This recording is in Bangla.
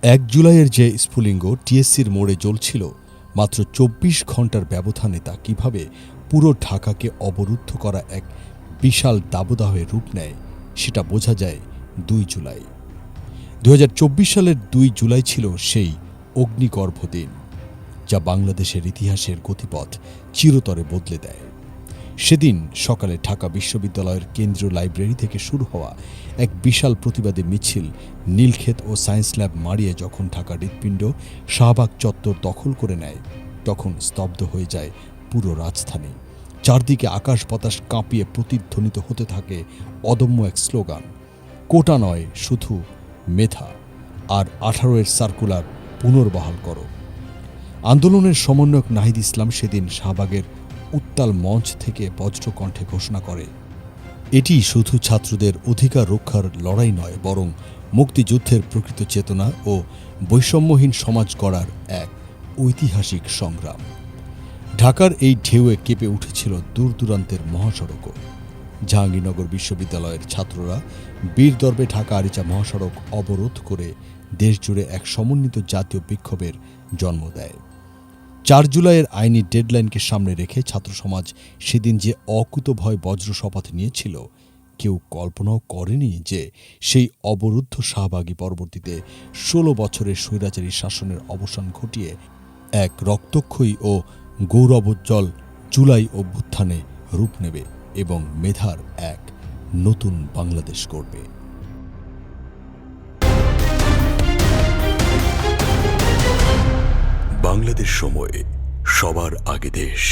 ১ জুলাইয়ের যে স্ফুলিঙ্গ টিএসসির মোড়ে জ্বলছিল, মাত্র ২৪ ঘণ্টার ব্যবধানে তা কীভাবে পুরো ঢাকাকে অবরুদ্ধ করা এক বিশাল দাবদাহে রূপ নেয় সেটা বোঝা যায় ২ জুলাই। ২০২৪ সালের ২ জুলাই ছিল সেই অগ্নিগর্ভ দিন, যা বাংলাদেশের ইতিহাসের গতিপথ চিরতরে বদলে দেয়। সেদিন সকালে ঢাকা বিশ্ববিদ্যালয়ের কেন্দ্রীয় লাইব্রেরি থেকে শুরু হওয়া এক বিশাল প্রতিবাদী মিছিল নীলক্ষেত ও সায়েন্স ল্যাব মারিয়ে যখন ঢাকা হৃৎপিণ্ড শাহবাগ চত্বর দখল করে নেয়, তখন স্তব্ধ হয়ে যায় পুরো রাজধানী। চারদিকে আকাশ বাতাস কাঁপিয়ে প্রতিধ্বনিত হতে থাকে অদম্য এক স্লোগান, কোটা নয় শুধু মেধা, আর ১৮-এর সার্কুলার পুনর্বহাল করো। আন্দোলনের সমন্বয়ক নাহিদ ইসলাম সেদিন শাহবাগের উত্তাল মঞ্চ থেকে বজ্রকণ্ঠে ঘোষণা করে, এটি শুধু ছাত্রদের অধিকার রক্ষার লড়াই নয়, বরং মুক্তিযুদ্ধের প্রকৃত চেতনা ও বৈষম্যহীন সমাজ গড়ার এক ঐতিহাসিক সংগ্রাম। ঢাকার এই ঢেউয়ে কেঁপে উঠেছিল দূর দূরান্তের মহাসড়কও। জাহাঙ্গীরনগর বিশ্ববিদ্যালয়ের ছাত্ররা বীরদর্বে ঢাকা আরিচা মহাসড়ক অবরোধ করে দেশজুড়ে এক সমন্বিত জাতীয় বিক্ষোভের জন্ম দেয়। ৪ জুলাইয়ের আইনি ডেডলাইনকে সামনে রেখে ছাত্রসমাজ সেদিন যে অকুতোভয় বজ্র শপথ নিয়েছিল, কেউ কল্পনাও করেনি যে সেই অবরুদ্ধ শাহবাগী পরবর্তীতে ১৬ বছরের স্বৈরাচারী শাসনের অবসান ঘটিয়ে এক রক্তক্ষয়ী ও গৌরবোজ্জ্বল জুলাই অভ্যুত্থানে রূপ নেবে এবং মেধার এক নতুন বাংলাদেশ গড়বে। বাংলাদেশ সময়, সবার আগে দেশ।